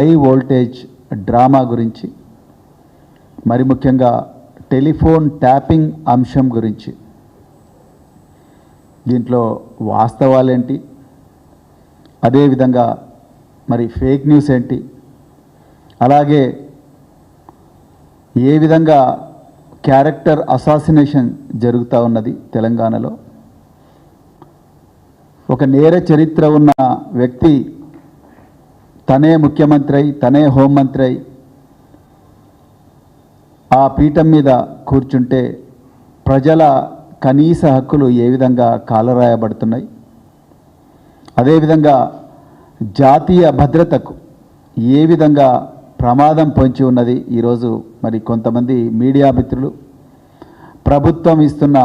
High voltage drama గురించి, మరి ముఖ్యంగా టెలిఫోన్ ట్యాపింగ్ అంశం గురించి, దీంట్లో వాస్తవాలేంటి, అదేవిధంగా మరి ఫేక్ న్యూస్ ఏంటి, అలాగే ఏ విధంగా క్యారెక్టర్ అసాసినేషన్ జరుగుతూ ఉన్నది తెలంగాణలో. ఒక నేర చరిత్ర ఉన్న వ్యక్తి తనే ముఖ్యమంత్రి అయి, తనే హోంమంత్రి అయి ఆ పీఠం మీద కూర్చుంటే ప్రజల కనీస హక్కులు ఏ విధంగా కాలరాయబడుతున్నాయి, అదేవిధంగా జాతీయ భద్రతకు ఏ విధంగా ప్రమాదం పొంచి ఉన్నది. ఈరోజు మరి కొంతమంది మీడియా మిత్రులు ప్రభుత్వం ఇస్తున్న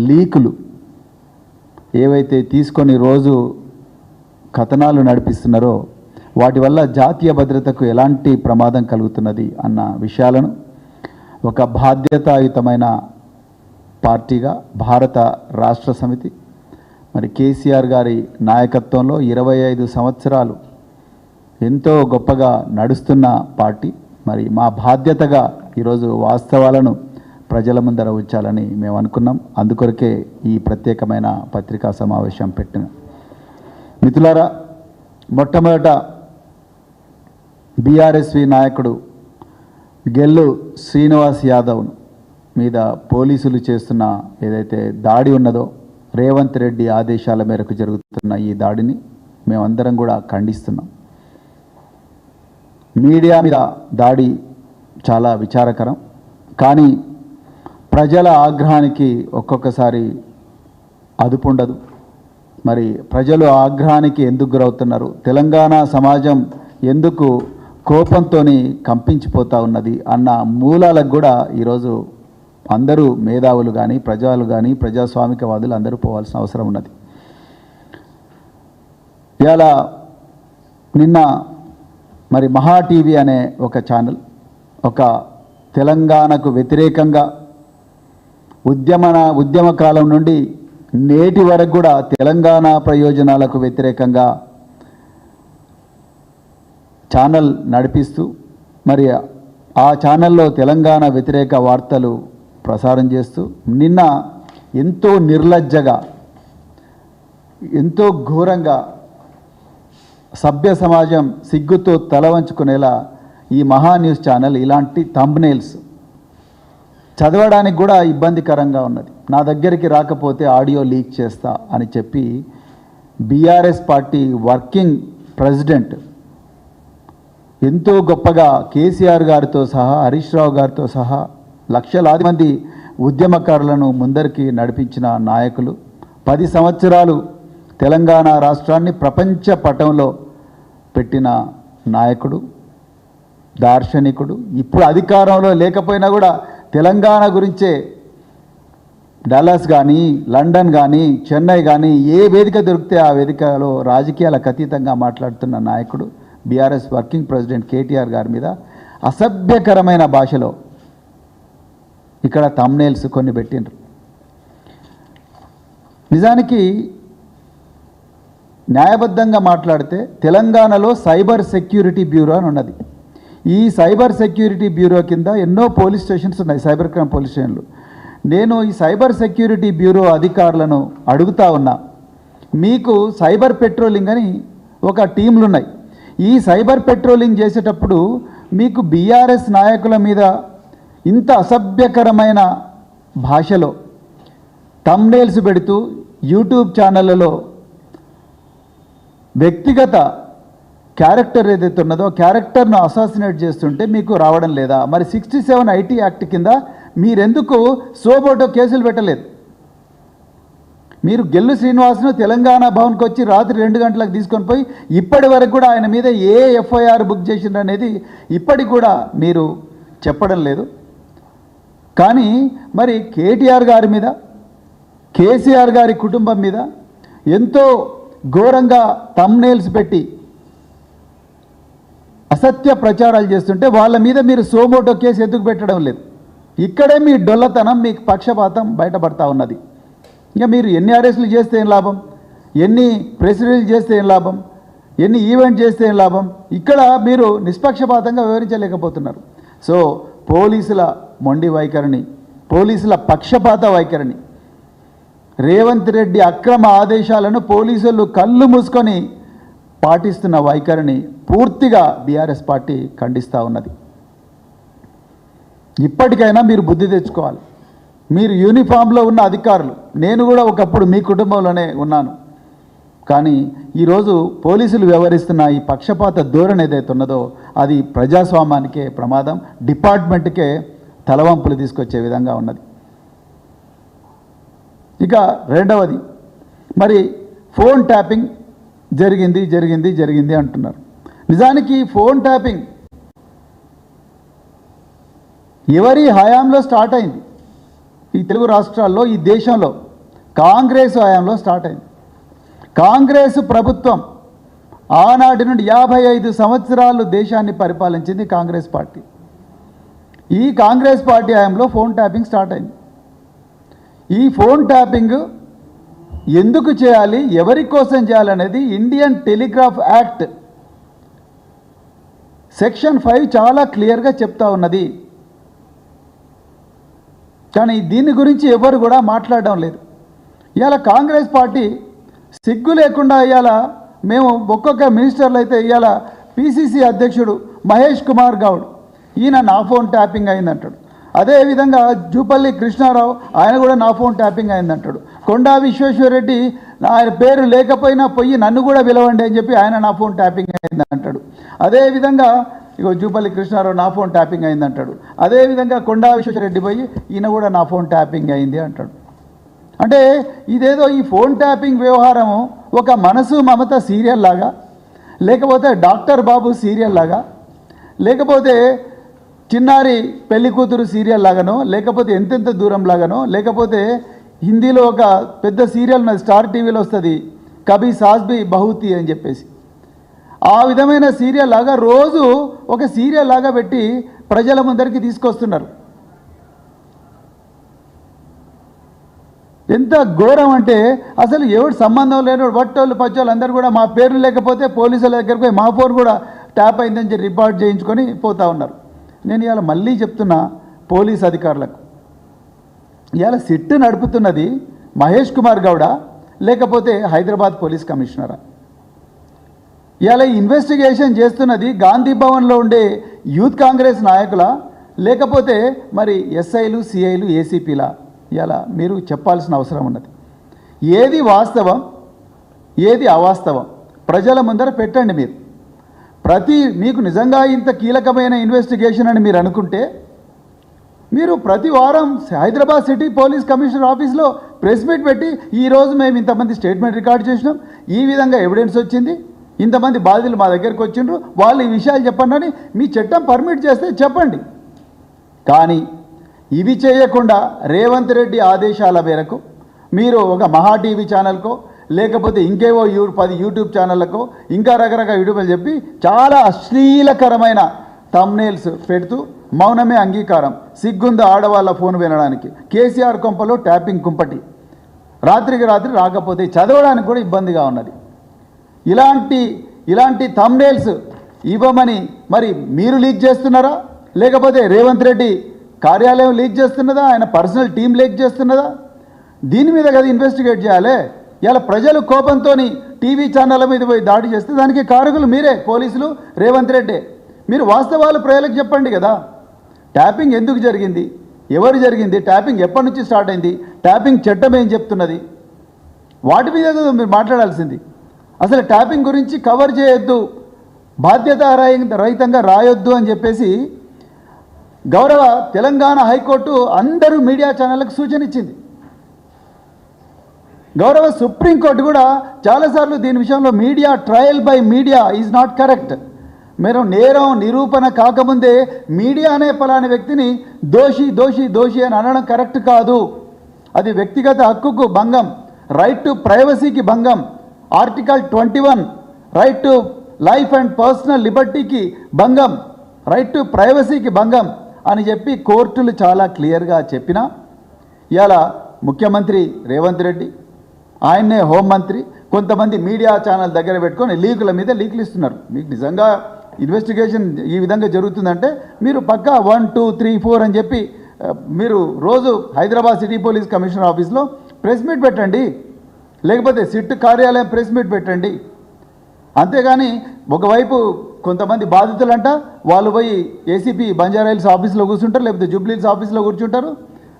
లీకులు ఏవైతే తీసుకొని రోజు కథనాలు నడిపిస్తున్నారో వాటి వల్ల జాతీయ భద్రతకు ఎలాంటి ప్రమాదం కలుగుతున్నది అన్న విషయాలను ఒక బాధ్యతాయుతమైన పార్టీగా భారత రాష్ట్ర సమితి మరి కేసీఆర్ గారి నాయకత్వంలో 25 సంవత్సరాలు ఎంతో గొప్పగా నడుస్తున్న పార్టీ, మరి మా బాధ్యతగా ఈరోజు వాస్తవాలను ప్రజల ముందర ఉంచాలని మేము అనుకున్నాం. అందుకొరకే ఈ ప్రత్యేకమైన పత్రికా సమావేశం పెట్టిన. మిత్రులారా, మొట్టమొదట బీఆర్ఎస్వి నాయకుడు గెల్లు శ్రీనివాస్ యాదవ్ మీద పోలీసులు చేస్తున్న ఏదైతే దాడి ఉన్నదో, రేవంత్ రెడ్డి ఆదేశాల మేరకు జరుగుతున్న ఈ దాడిని మేమందరం కూడా ఖండిస్తున్నాం. మీడియా మీద దాడి చాలా విచారకరం, కానీ ప్రజల ఆగ్రహానికి ఒక్కొక్కసారి అదుపు ఉండదు. మరి ప్రజలు ఆగ్రహానికి ఎందుకు గురవుతున్నారు, తెలంగాణ సమాజం ఎందుకు కోపంతో కంపించిపోతూ ఉన్నది అన్న మూలాలకు కూడా ఈరోజు అందరూ మేధావులు కానీ ప్రజలు కానీ ప్రజాస్వామికవాదులు అందరూ పోవాల్సిన అవసరం ఉన్నది. ఇలా నిన్న మరి మహా టీవీ అనే ఒక ఛానల్ ఒక తెలంగాణకు వ్యతిరేకంగా ఉద్యమ కాలం నుండి నేటి వరకు కూడా తెలంగాణ ప్రయోజనాలకు వ్యతిరేకంగా ఛానల్ నడిపిస్తూ మరి ఆ ఛానల్లో తెలంగాణ వ్యతిరేక వార్తలు ప్రసారం చేస్తూ నిన్న ఎంతో నిర్లజ్జగా, ఎంతో ఘోరంగా సభ్య సమాజం సిగ్గుతో తల వంచుకునేలా ఈ మహా న్యూస్ ఛానల్ ఇలాంటి థంబ్నెయిల్స్ చదవడానికి కూడా ఇబ్బందికరంగా ఉన్నది. నా దగ్గరికి రాకపోతే ఆడియో లీక్ చేస్తా అని చెప్పి బీఆర్ఎస్ పార్టీ వర్కింగ్ ప్రెసిడెంట్ ఎంతో గొప్పగా కేసీఆర్ గారితో సహా హరీష్ రావు గారితో సహా లక్షలాది మంది ఉద్యమకారులను ముందరికి నడిపించిన నాయకులు, 10 సంవత్సరాలు తెలంగాణ రాష్ట్రాన్ని ప్రపంచ పటంలో పెట్టిన నాయకుడు, దార్శనికుడు, ఇప్పుడు అధికారంలో లేకపోయినా కూడా తెలంగాణ గురించే డల్లాస్ కానీ లండన్ కానీ చెన్నై కానీ ఏ వేదిక దొరికితే ఆ వేదికలో రాజకీయాలకు అతీతంగా మాట్లాడుతున్న నాయకుడు బీఆర్ఎస్ వర్కింగ్ ప్రెసిడెంట్ కేటీఆర్ గారి మీద అసభ్యకరమైన భాషలో ఇక్కడ థంబ్నెయిల్స్ కొన్ని పెట్టిండ్రు. నిజానికి న్యాయబద్ధంగా మాట్లాడితే తెలంగాణలో సైబర్ సెక్యూరిటీ బ్యూరో అని ఉన్నది. ఈ సైబర్ సెక్యూరిటీ బ్యూరో కింద ఎన్నో పోలీస్ స్టేషన్స్ ఉన్నాయి, సైబర్ క్రైమ్ పోలీస్ స్టేషన్లు. నేను ఈ సైబర్ సెక్యూరిటీ బ్యూరో అధికారులను అడుగుతా ఉన్నా, మీకు సైబర్ పెట్రోలింగ్ అని ఒక టీంలు ఉన్నాయి. ఈ సైబర్ పెట్రోలింగ్ చేసేటప్పుడు మీకు బీఆర్ఎస్ నాయకుల మీద ఇంత అసభ్యకరమైన భాషలో థంబ్నెయిల్స్ పెడుతూ యూట్యూబ్ ఛానళ్ళలో వ్యక్తిగత క్యారెక్టర్ ఏదైతే ఉన్నదో క్యారెక్టర్ను అసాసినేట్ చేస్తుంటే మీకు రావడం లేదా? మరి 67 ఐటీ యాక్ట్ కింద మీరెందుకు సోబోటో కేసులు పెట్టలేదు? మీరు గెల్లు శ్రీనివాస్ను తెలంగాణ భవన్కి వచ్చి రాత్రి 2 గంటలకు తీసుకొని పోయి ఇప్పటి వరకు కూడా ఆయన మీద ఏ ఎఫ్ఐఆర్ బుక్ చేసిండ్రు అనేది ఇప్పటికి కూడా మీరు చెప్పడం లేదు. కానీ మరి కేటీఆర్ గారి మీద, కేసీఆర్ గారి కుటుంబం మీద ఎంతో ఘోరంగా థంబ్నెయిల్స్ పెట్టి అసత్య ప్రచారాలు చేస్తుంటే వాళ్ళ మీద మీరు సోమోటో కేసు ఎందుకు పెట్టడం లేదు? ఇక్కడే మీ డొల్లతనం, మీ పక్షపాతం బయటపడతా ఉన్నది. ఇంకా మీరు ఎన్ని అరెస్టులు చేస్తే ఏం లాభం, ఎన్ని ప్రెస్ రిలీజ్ చేస్తే ఏం లాభం? ఎన్ని ఈవెంట్ చేస్తే ఏం లాభం? ఇక్కడ మీరు నిష్పక్షపాతంగా వివరించలేకపోతున్నారు. సో పోలీసుల మొండి వైఖరిని, పోలీసుల పక్షపాత వైఖరిని, రేవంత్ రెడ్డి అక్రమ ఆదేశాలను పోలీసులు కళ్ళు మూసుకొని పాటిస్తున్న వైఖరిని పూర్తిగా బీఆర్ఎస్ పార్టీ ఖండిస్తూ ఉన్నది. ఇప్పటికైనా మీరు బుద్ధి తెచ్చుకోవాలి. మీరు యూనిఫామ్లో ఉన్న అధికారులు, నేను కూడా ఒకప్పుడు మీ కుటుంబంలోనే ఉన్నాను. కానీ ఈరోజు పోలీసులు వ్యవహరిస్తున్న ఈ పక్షపాత ధోరణి ఏదైతే ఉన్నదో అది ప్రజాస్వామ్యానికే ప్రమాదం, డిపార్ట్మెంట్కే తలవంపులు తీసుకొచ్చే విధంగా ఉన్నది. ఇక రెండవది, మరి ఫోన్ ట్యాపింగ్ జరిగింది అంటున్నారు. నిజానికి ఫోన్ ట్యాపింగ్ ఎవరి హయాంలో స్టార్ట్ అయింది? ఈ తెలుగు రాష్ట్రాల్లో, ఈ దేశంలో కాంగ్రెస్ హయాంలో స్టార్ట్ అయింది. కాంగ్రెస్ ప్రభుత్వం ఆనాటి నుండి 55 సంవత్సరాలు దేశాన్ని పరిపాలించింది కాంగ్రెస్ పార్టీ. ఈ కాంగ్రెస్ పార్టీ హయాంలో ఫోన్ ట్యాపింగ్ స్టార్ట్ అయింది. ఈ ఫోన్ ట్యాపింగ్ ఎందుకు చేయాలి, ఎవరి కోసం చేయాలనేది ఇండియన్ టెలిగ్రాఫ్ యాక్ట్ సెక్షన్ 5 చాలా క్లియర్గా చెప్తా ఉన్నది. కానీ దీని గురించి ఎవరు కూడా మాట్లాడడం లేదు. ఇవాళ కాంగ్రెస్ పార్టీ సిగ్గు లేకుండా ఇవాళ మేము ఒక్కొక్క మినిస్టర్లు అయితే ఇవాళ పిసిసి అధ్యక్షుడు మహేష్ కుమార్ గౌడ్ ఈయన నా ఫోన్ ట్యాపింగ్ అయిందంటాడు. అదేవిధంగా జూపల్లి కృష్ణారావు ఆయన కూడా నా ఫోన్ ట్యాపింగ్ అయిందంటాడు. కొండా విశ్వేశ్వరరెడ్డి ఆయన పేరు లేకపోయినా పోయి నన్ను కూడా పిలవండి అని చెప్పి ఆయన నా ఫోన్ ట్యాపింగ్ అయిందంటాడు. అదేవిధంగా ఇగో జూపల్లి కృష్ణారావు నా ఫోన్ ట్యాపింగ్ అయిందంటాడు. అదేవిధంగా కొండా విశ్వేశ్వరరెడ్డి పోయి ఈయన కూడా నా ఫోన్ ట్యాపింగ్ అయింది అంటాడు. అంటే ఇదేదో ఈ ఫోన్ ట్యాపింగ్ వ్యవహారము ఒక మనసు మమత సీరియల్ లాగా, లేకపోతే డాక్టర్ బాబు సీరియల్ లాగా, లేకపోతే చిన్నారి పెళ్లి కూతురు సీరియల్ లాగానో, లేకపోతే ఎంతెంత దూరం లాగానో, లేకపోతే హిందీలో ఒక పెద్ద సీరియల్ ఉన్నది, స్టార్ టీవీలో వస్తుంది, కభీ సాస్ భీ బహూతీ అని చెప్పేసి, ఆ విధమైన సీరియల్ లాగా రోజు ఒక సీరియల్ లాగా పెట్టి ప్రజల ముందరికి తీసుకొస్తున్నారు. ఎంత ఘోరం అంటే అసలు ఎవరు సంబంధం లేని వట్టోళ్ళు పచ్చోళ్ళు అందరూ కూడా మా పేర్లు లేకపోతే పోలీసుల దగ్గరికి పోయి మా ఫోన్ కూడా ట్యాప్ అయిందని చెప్పి రిపోర్ట్ చేయించుకొని పోతూ ఉన్నారు. నేను ఇవాళ మళ్ళీ చెప్తున్నా పోలీస్ అధికారులకు, ఇవాళ సిట్ నడుపుతున్నది మహేష్ కుమార్ గౌడ లేకపోతే హైదరాబాద్ పోలీస్ కమిషనరా? ఇవాళ ఇన్వెస్టిగేషన్ చేస్తున్నది గాంధీ భవన్లో ఉండే యూత్ కాంగ్రెస్ నాయకుల లేకపోతే మరి ఎస్ఐలు సిఐలు ఏసీపీలా? ఇవాళ మీరు చెప్పాల్సిన అవసరం ఉన్నది. ఏది వాస్తవం ఏది అవాస్తవం ప్రజల ముందర పెట్టండి. మీకు నిజంగా ఇంత కీలకమైన ఇన్వెస్టిగేషన్ అని మీరు అనుకుంటే మీరు ప్రతి వారం హైదరాబాద్ సిటీ పోలీస్ కమిషనర్ ఆఫీస్లో ప్రెస్ మీట్ పెట్టి ఈరోజు మేము ఇంతమంది స్టేట్మెంట్ రికార్డ్ చేసినాం, ఈ విధంగా ఎవిడెన్స్ వచ్చింది, ఇంతమంది బాధితులు మా దగ్గరికి వచ్చిండ్రు, వాళ్ళు ఈ విషయాలు చెప్పండి మీ చట్టం పర్మిట్ చేస్తే చెప్పండి. కానీ ఇవి చేయకుండా రేవంత్ రెడ్డి ఆదేశాల మేరకు మీరు ఒక మహా టీవీ ఛానల్కో లేకపోతే ఇంకేవో 10 యూట్యూబ్ ఛానళ్ళకో ఇంకా రకరకాల యూట్యూబ్లు చెప్పి చాలా అశ్లీలకరమైన థంబ్నెయిల్స్ పెడుతూ మౌనమే అంగీకారం, సిగ్గుంది ఆడవాళ్ళ ఫోన్ వినడానికి, కేసీఆర్ కొంపలో ట్యాపింగ్ కుంపటి, రాత్రికి రాత్రి రాకపోతే చదవడానికి కూడా ఇబ్బందిగా ఉన్నది. ఇలాంటి థంబ్నెయిల్స్ ఇవ్వమని మరి మీరు లీక్ చేస్తున్నారా, లేకపోతే రేవంత్ రెడ్డి కార్యాలయం లీక్ చేస్తున్నదా, ఆయన పర్సనల్ టీం లీక్ చేస్తున్నదా? దీని మీద కదా ఇన్వెస్టిగేట్ చేయాలి. ఇలా ప్రజలు కోపంతో టీవీ ఛానళ్ళ మీద పోయి దాడి చేస్తే దానికి కారకులు మీరే, పోలీసులు, రేవంత్ రెడ్డి. మీరు వాస్తవాలు ప్రజలకు చెప్పండి కదా. ట్యాపింగ్ ఎందుకు జరిగింది, ఎవరు జరిగింది, ట్యాపింగ్ ఎప్పటి నుంచి స్టార్ట్ అయింది, ట్యాపింగ్ చట్టం ఏం చెప్తున్నది, వాటి మీద మీరు మాట్లాడాల్సింది. అసలు ట్యాపింగ్ గురించి కవర్ చేయొద్దు, బాధ్యతారహితంగా రాయొద్దు అని చెప్పేసి గౌరవ తెలంగాణ హైకోర్టు అందరూ మీడియా ఛానళ్ళకు సూచన ఇచ్చింది. గౌరవ సుప్రీంకోర్టు కూడా చాలాసార్లు దీని విషయంలో media trial by media is not correct. మీరు నేరం నిరూపణ కాకముందే మీడియా అనే పలాని వ్యక్తిని దోషి అని అనడం కరెక్ట్ కాదు. అది వ్యక్తిగత హక్కుకు భంగం, రైట్ టు ప్రైవసీకి భంగం, article 21 right to life and personal లిబర్టీకి భంగం, రైట్ టు ప్రైవసీకి భంగం అని చెప్పి కోర్టులు చాలా క్లియర్గా చెప్పినా ఇవాళ ముఖ్యమంత్రి రేవంత్ రెడ్డి, ఆయన్నే హోంమంత్రి కొంతమంది మీడియా ఛానల్ దగ్గర పెట్టుకొని లీకుల మీద లీకులు ఇస్తున్నారు. మీకు నిజంగా ఇన్వెస్టిగేషన్ ఈ విధంగా జరుగుతుందంటే మీరు పక్కా 1, 2, 3, 4 అని చెప్పి మీరు రోజు హైదరాబాద్ సిటీ పోలీస్ కమిషనర్ ఆఫీస్లో ప్రెస్ మీట్ పెట్టండి, లేకపోతే సిట్ కార్యాలయం ప్రెస్ మీట్ పెట్టండి. అంతేగాని ఒకవైపు కొంతమంది బాధితులంట వాళ్ళు పోయి ఏసీపీ బంజారాహిల్స్ ఆఫీస్లో కూర్చుంటారు, లేకపోతే జూబ్లీహిల్స్ ఆఫీస్లో కూర్చుంటారు,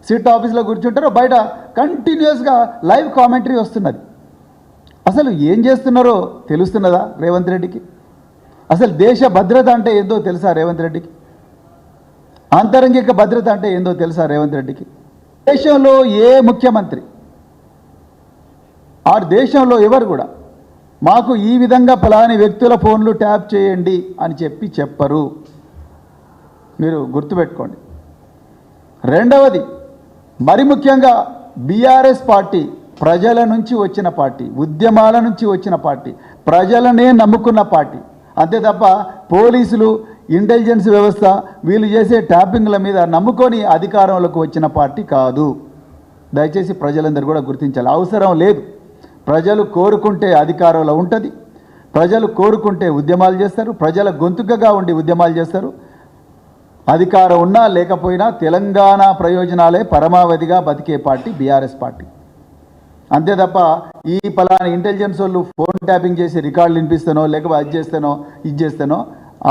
సిట్ ఆఫీస్లో కూర్చుంటారు, బయట కంటిన్యూస్గా లైవ్ కామెంటరీ వస్తున్నది. అసలు ఏం చేస్తున్నారో తెలుస్తున్నదా రేవంత్ రెడ్డికి? అసలు దేశ భద్రత అంటే ఏందో తెలుసా రేవంత్ రెడ్డికి? ఆంతరంగిక భద్రత అంటే ఏందో తెలుసా రేవంత్ రెడ్డికి? దేశంలో ఏ ముఖ్యమంత్రి ఆ దేశంలో ఎవరు కూడా మాకు ఈ విధంగా ఫలాని వ్యక్తుల ఫోన్లు ట్యాప్ చేయండి అని చెప్పరు. మీరు గుర్తుపెట్టుకోండి. రెండవది, మరి ముఖ్యంగా బీఆర్ఎస్ పార్టీ ప్రజల నుంచి వచ్చిన పార్టీ, ఉద్యమాల నుంచి వచ్చిన పార్టీ, ప్రజలనే నమ్ముకున్న పార్టీ. అంతే తప్ప పోలీసులు, ఇంటెలిజెన్స్ వ్యవస్థ వీళ్ళు చేసే ట్యాపింగ్ల మీద నమ్ముకొని అధికారంలోకి వచ్చిన పార్టీ కాదు. దయచేసి ప్రజలందరూ కూడా గుర్తించాలి. అవసరం లేదు. ప్రజలు కోరుకుంటే అధికారంలో ఉంటుంది, ప్రజలు కోరుకుంటే ఉద్యమాలు చేస్తారు, ప్రజల గొంతుకగా ఉండి ఉద్యమాలు చేస్తారు. అధికారం ఉన్నా లేకపోయినా తెలంగాణ ప్రయోజనాలే పరమావధిగా బతికే పార్టీ బీఆర్ఎస్ పార్టీ. అంతే తప్ప ఈ పలానా ఇంటెలిజెన్స్ వాళ్ళు ఫోన్ ట్యాపింగ్ చేసి రికార్డులు వినిపిస్తానో లేకపోతే అది చేస్తానో ఇది చేస్తానో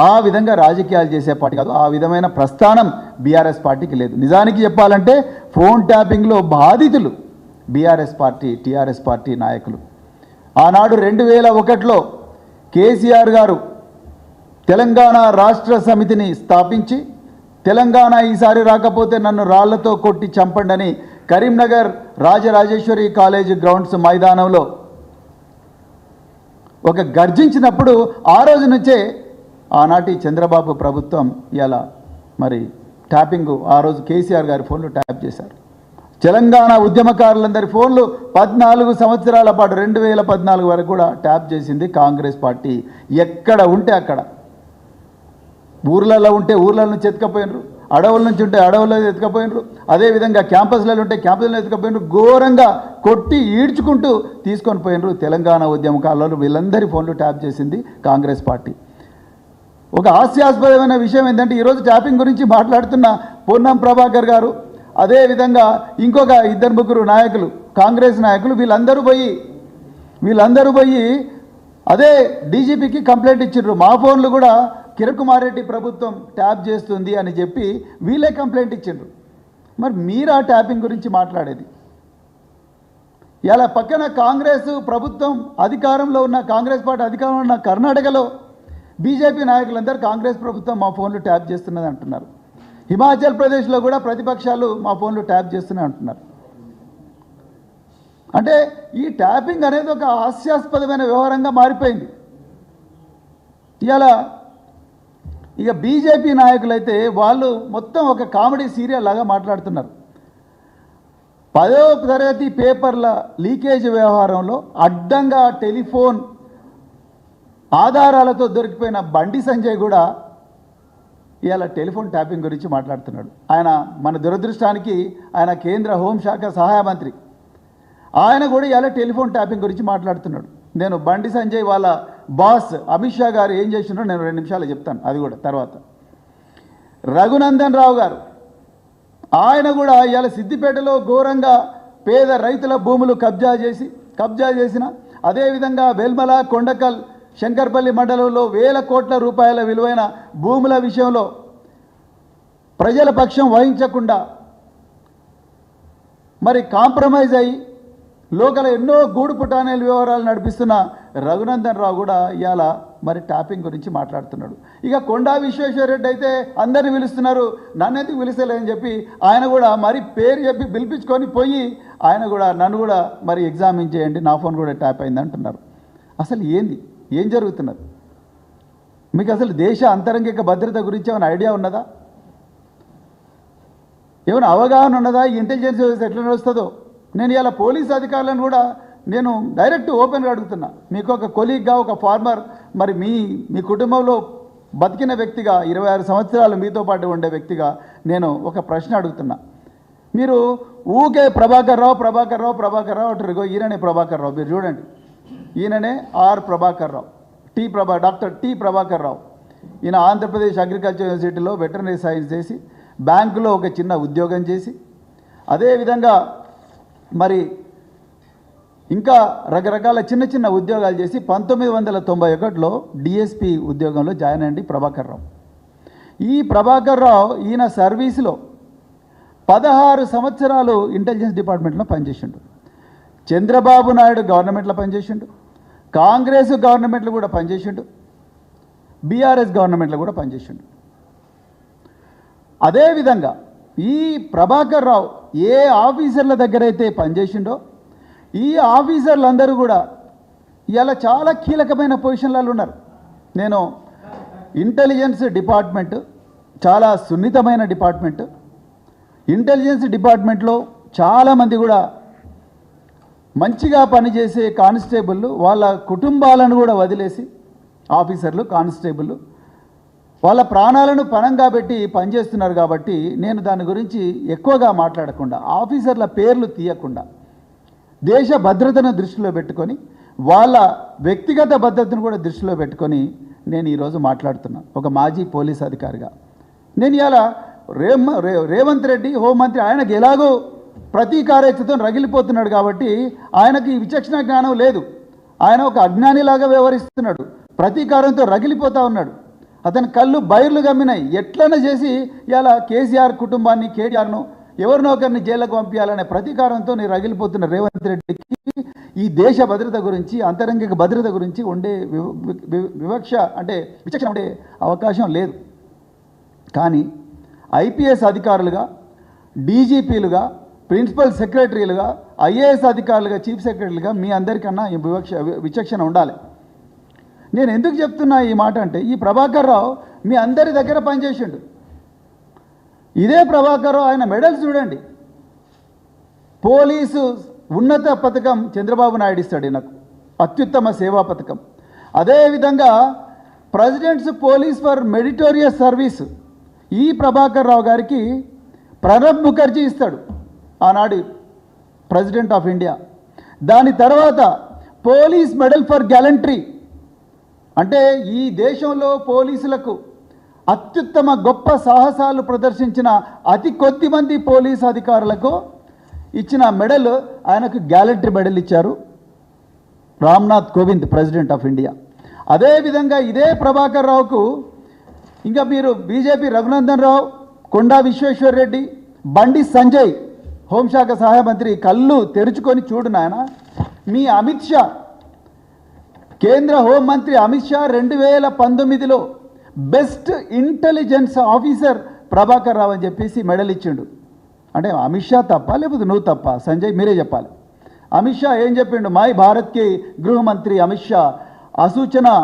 ఆ విధంగా రాజకీయాలు చేసే పార్టీ కాదు. ఆ విధమైన ప్రస్థానం బీఆర్ఎస్ పార్టీకి లేదు. నిజానికి చెప్పాలంటే ఫోన్ ట్యాపింగ్లో బాధితులు బీఆర్ఎస్ పార్టీ, టీఆర్ఎస్ పార్టీ నాయకులు. ఆనాడు 2001లో కేసీఆర్ గారు తెలంగాణ రాష్ట్ర సమితిని స్థాపించి తెలంగాణ ఈసారి రాకపోతే నన్ను రాళ్లతో కొట్టి చంపండని కరీంనగర్ రాజరాజేశ్వరి కాలేజ్ గ్రౌండ్స్ మైదానంలో ఒక గర్జించినప్పుడు ఆ రోజు నుంచే ఆనాటి చంద్రబాబు ప్రభుత్వం ఇలా మరి ట్యాపింగ్ ఆ రోజు కేసీఆర్ గారి ఫోన్లు ట్యాప్ చేశారు. తెలంగాణ ఉద్యమకారులందరి ఫోన్లు 14 సంవత్సరాల పాటు 2014 వరకు కూడా ట్యాప్ చేసింది కాంగ్రెస్ పార్టీ. ఎక్కడ ఉంటే అక్కడ, ఊర్లలో ఉంటే ఊర్ల నుంచి ఎత్తుకపోయినరు, అడవుల నుంచి ఉంటే అడవుల్లో ఎత్తుకపోయినరు, అదేవిధంగా క్యాంపస్లలో ఉంటే క్యాంపస్లో ఎత్తుకపోయినరు, ఘోరంగా కొట్టి ఈడ్చుకుంటూ తీసుకొని పోయినరు. తెలంగాణ ఉద్యమకారులు వీళ్ళందరి ఫోన్లు ట్యాప్ చేసింది కాంగ్రెస్ పార్టీ. ఒక హాస్యాస్పదమైన విషయం ఏంటంటే ఈరోజు ట్యాపింగ్ గురించి మాట్లాడుతున్న పొన్నం ప్రభాకర్ గారు, అదేవిధంగా ఇంకొక 2-3 నాయకులు, కాంగ్రెస్ నాయకులు, వీళ్ళందరూ పోయి అదే డీజీపీకి కంప్లైంట్ ఇచ్చిండ్రు. మా ఫోన్లు కూడా కిరణ్ కుమార్ రెడ్డి ప్రభుత్వం ట్యాప్ చేస్తుంది అని చెప్పి వీళ్ళే కంప్లైంట్ ఇచ్చిండ్రు. మరి మీరు ఆ ట్యాపింగ్ గురించి మాట్లాడేది? ఇలా పక్కన కాంగ్రెస్ ప్రభుత్వం అధికారంలో ఉన్న, కాంగ్రెస్ పార్టీ అధికారంలో ఉన్న కర్ణాటకలో బీజేపీ నాయకులందరూ కాంగ్రెస్ ప్రభుత్వం మా ఫోన్లు ట్యాప్ చేస్తున్నది అంటున్నారు. హిమాచల్ ప్రదేశ్లో కూడా ప్రతిపక్షాలు మా ఫోన్లు ట్యాప్ చేస్తున్నాయి అంటున్నారు. అంటే ఈ ట్యాపింగ్ అనేది ఒక హాస్యాస్పదమైన వ్యవహారంగా మారిపోయింది. ఇలా ఇక బీజేపీ నాయకులైతే వాళ్ళు మొత్తం ఒక కామెడీ సీరియల్ లాగా మాట్లాడుతున్నారు. 10వ తరగతి పేపర్ల లీకేజ్ వ్యవహారంలో అడ్డంగా టెలిఫోన్ ఆధారాలతో దొరికిపోయిన బండి సంజయ్ కూడా ఇవాళ టెలిఫోన్ ట్యాపింగ్ గురించి మాట్లాడుతున్నాడు. ఆయన మన దురదృష్టానికి ఆయన కేంద్ర హోంశాఖ సహాయ మంత్రి, ఆయన కూడా ఇవాళ టెలిఫోన్ ట్యాపింగ్ గురించి మాట్లాడుతున్నాడు. నేను బండి సంజయ్ వాళ్ళ బాస్ అమిత్ షా గారు ఏం చేసినారో నేను 2 నిమిషాలు చెప్తాను, అది కూడా తర్వాత. రఘునందన్ రావు గారు ఆయన కూడా ఇవాళ సిద్దిపేటలో ఘోరంగా పేద రైతుల భూములు కబ్జా చేసిన, అదేవిధంగా వెల్మల, కొండకల్, శంకర్పల్లి మండలంలో వేల కోట్ల రూపాయల విలువైన భూముల విషయంలో ప్రజల పక్షం వహించకుండా మరి కాంప్రమైజ్ అయ్యి లోకల్ ఎన్నో గూడు పుటానేల వ్యవహారాలు నడిపిస్తున్న రఘునందన్ రావు కూడా ఇవాళ మరి ట్యాపింగ్ గురించి మాట్లాడుతున్నాడు. ఇక కొండా విశ్వేశ్వరరెడ్డి అయితే అందరిని పిలుస్తున్నారు, నన్నెందుకు పిలిస్తలేదని చెప్పి ఆయన కూడా మరి పేరు చెప్పి పిలిపించుకొని పోయి ఆయన కూడా నన్ను కూడా మరి ఎగ్జామిన్ చేయండి, నా ఫోన్ కూడా ట్యాప్ అయింది అంటున్నారు. అసలు ఏం జరుగుతున్నది? మీకు అసలు దేశ అంతరంగిక భద్రత గురించి ఏమైనా ఐడియా ఉన్నదా? ఏమైనా అవగాహన ఉన్నదా? ఈ ఇంటెలిజెన్స్ వ్యవస్థ ఎట్లా నడుస్తుందో? నేను ఇలా పోలీస్ అధికారులను కూడా నేను డైరెక్ట్ ఓపెన్గా అడుగుతున్నా. మీకు ఒక కొలీగ్గా, ఒక ఫార్మర్, మరి మీ కుటుంబంలో బతికిన వ్యక్తిగా, 26 సంవత్సరాలు మీతో పాటు ఉండే వ్యక్తిగా నేను ఒక ప్రశ్న అడుగుతున్నా. మీరు ఊకే ప్రభాకర్ రావు అంటారు. ఈయననే ప్రభాకర్ రావు, మీరు చూడండి, ఈయననే R Prabhakar Rao, doctor T Prabhakar Rao. ఈయన ఆంధ్రప్రదేశ్ అగ్రికల్చర్ యూనివర్సిటీలో వెటర్నరీ సైన్స్ చేసి, బ్యాంకులో ఒక చిన్న ఉద్యోగం చేసి, అదేవిధంగా మరి ఇంకా రకరకాల చిన్న చిన్న ఉద్యోగాలు చేసి 1991లో డిఎస్పి ఉద్యోగంలో జాయిన్ అయ్యండి ప్రభాకర్ రావు. ఈ ప్రభాకర్ రావు ఈయన సర్వీసులో 16 సంవత్సరాలు ఇంటెలిజెన్స్ డిపార్ట్మెంట్లో పనిచేసిండు. చంద్రబాబు నాయుడు గవర్నమెంట్లో పనిచేసిండు, కాంగ్రెస్ గవర్నమెంట్లో కూడా పనిచేసిండు, బీఆర్ఎస్ గవర్నమెంట్లో కూడా పనిచేసిండు. అదేవిధంగా ఈ ప్రభాకర్ రావు ఏ ఆఫీసర్ల దగ్గర అయితే పనిచేసిండో ఈ ఆఫీసర్లందరూ కూడా ఇలా చాలా కీలకమైన పొజిషన్లలో ఉన్నారు. నేను ఇంటెలిజెన్స్ డిపార్ట్మెంట్ చాలా సున్నితమైన డిపార్ట్మెంట్. ఇంటెలిజెన్స్ డిపార్ట్మెంట్లో చాలామంది కూడా మంచిగా పనిచేసే కానిస్టేబుళ్ళు వాళ్ళ కుటుంబాలను కూడా వదిలేసి, ఆఫీసర్లు కానిస్టేబుళ్ళు వాళ్ళ ప్రాణాలను పణంగా పెట్టి పనిచేస్తున్నారు. కాబట్టి నేను దాని గురించి ఎక్కువగా మాట్లాడకుండా, ఆఫీసర్ల పేర్లు తీయకుండా, దేశ భద్రతను దృష్టిలో పెట్టుకొని వాళ్ళ వ్యక్తిగత భద్రతను కూడా దృష్టిలో పెట్టుకొని నేను ఈరోజు మాట్లాడుతున్నాను ఒక మాజీ పోలీస్ అధికారిగా. నేను ఇలా రేవంత్ రెడ్డి హోంమంత్రి ఆయనకు ఎలాగో ప్రతీకారేచ్ఛతో రగిలిపోతున్నాడు కాబట్టి ఆయనకి విచక్షణ జ్ఞానం లేదు. ఆయన ఒక అజ్ఞానిలాగా వ్యవహరిస్తున్నాడు, ప్రతీకారంతో రగిలిపోతూ ఉన్నాడు. అతని కళ్ళు బైర్లు గమ్మినాయి. ఎట్లైనా చేసి ఇలా కేసీఆర్ కుటుంబాన్ని, కేటీఆర్ను ఎవరినో ఒకరిని జైలుకు పంపించాలనే ప్రతీకారంతో నేను రగిలిపోతున్న రేవంత్ రెడ్డికి ఈ దేశ భద్రత గురించి, అంతరంగిక భద్రత గురించి ఉండే విచక్షణ ఉండే అవకాశం లేదు. కానీ ఐపీఎస్ అధికారులుగా, డీజీపీలుగా, ప్రిన్సిపల్ సెక్రటరీలుగా, ఐఏఎస్ అధికారులుగా, చీఫ్ సెక్రటరీలుగా మీ అందరికన్నా ఈ విచక్షణ ఉండాలి. నేను ఎందుకు చెప్తున్నా ఈ మాట అంటే, ఈ ప్రభాకర్ రావు మీ అందరి దగ్గర పనిచేసిండు. ఇదే ప్రభాకర్ రావు ఆయన మెడల్స్ చూడండి. పోలీసు ఉన్నత పథకం చంద్రబాబు నాయుడు ఇస్తాడు నాకు, అత్యుత్తమ సేవా పథకం. అదేవిధంగా presidents police for meritorious service ఈ ప్రభాకర్ రావు గారికి ప్రణబ్ ముఖర్జీ ఇస్తాడు, ఆనాడు ప్రెసిడెంట్ ఆఫ్ ఇండియా. దాని తర్వాత పోలీస్ మెడల్ ఫర్ గ్యాలంట్రీ, అంటే ఈ దేశంలో పోలీసులకు అత్యుత్తమ గొప్ప సాహసాలు ప్రదర్శించిన అతి కొద్ది మంది పోలీస్ అధికారులకు ఇచ్చిన మెడల్, ఆయనకు గ్యాలంట్రీ మెడల్ ఇచ్చారు Ramnath Kovind, president of India. అదేవిధంగా ఇదే ప్రభాకర్ రావుకు ఇంకా మీరు బీజేపీ రఘునందన్ రావు, కొండా విశ్వేశ్వరరెడ్డి, బండి సంజయ్ హోంశాఖ సహాయ మంత్రి, కళ్ళు తెరుచుకొని చూడు నాయన, మీ అమిత్ షా, కేంద్ర హోంమంత్రి అమిత్ షా 2019లో best intelligence officer Prabhakar Rao అని చెప్పేసి మెడల్ ఇచ్చిండు. అంటే అమిత్ షా తప్ప లేకపోతే నువ్వు తప్ప? సంజయ్ మీరే చెప్పాలి. అమిత్ షా ఏం చెప్పిండు? మై భారత్ के गृह मंत्री अमित शाह आसूचना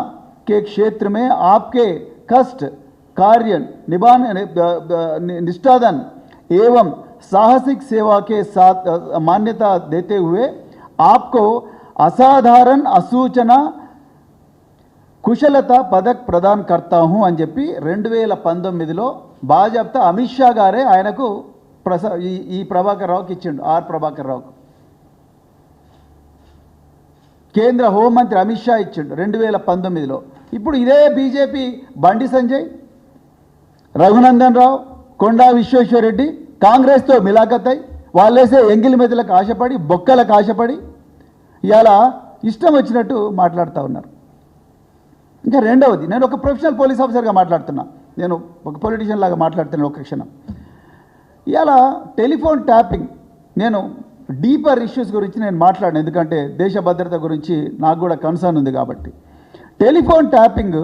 के क्षेत्र में आपके कष्ट कार्य निभाने निष्ठादन एवं साहसिक सेवा के साथ मान्यता देते हुए आपको असाधारण असूचना కుశలత పదక్ ప్రదాన్ కర్తా హూ అని చెప్పి 2019లో బాజాప్తా అమిత్ షా గారే ఆయనకు ఈ ప్రభాకర్ రావుకి ఇచ్చిండు, ఆర్ ప్రభాకర్ రావుకు. కేంద్ర హోంమంత్రి అమిత్ షా ఇచ్చిండు 2019లో. ఇప్పుడు ఇదే బీజేపీ బండి సంజయ్, రఘునందన్ రావు, కొండా విశ్వేశ్వరరెడ్డి కాంగ్రెస్తో మిలాఖత్ అయి వాళ్ళేసే ఎంగిలి మెదలకు ఆశపడి, బొక్కలకు ఆశపడి ఇలా ఇష్టం వచ్చినట్టు మాట్లాడుతూ ఉన్నారు. ఇంకా రెండవది, నేను ఒక ప్రొఫెషనల్ పోలీస్ ఆఫీసర్గా మాట్లాడుతున్నా, నేను ఒక పొలిటీషియన్ లాగా మాట్లాడుతున్నాను ఒక క్షణం. ఇలా టెలిఫోన్ ట్యాపింగ్, నేను డీపర్ ఇష్యూస్ గురించి నేను మాట్లాడాను, ఎందుకంటే దేశ భద్రత గురించి నాకు కూడా కన్సర్న్ ఉంది కాబట్టి. టెలిఫోన్ ట్యాపింగ్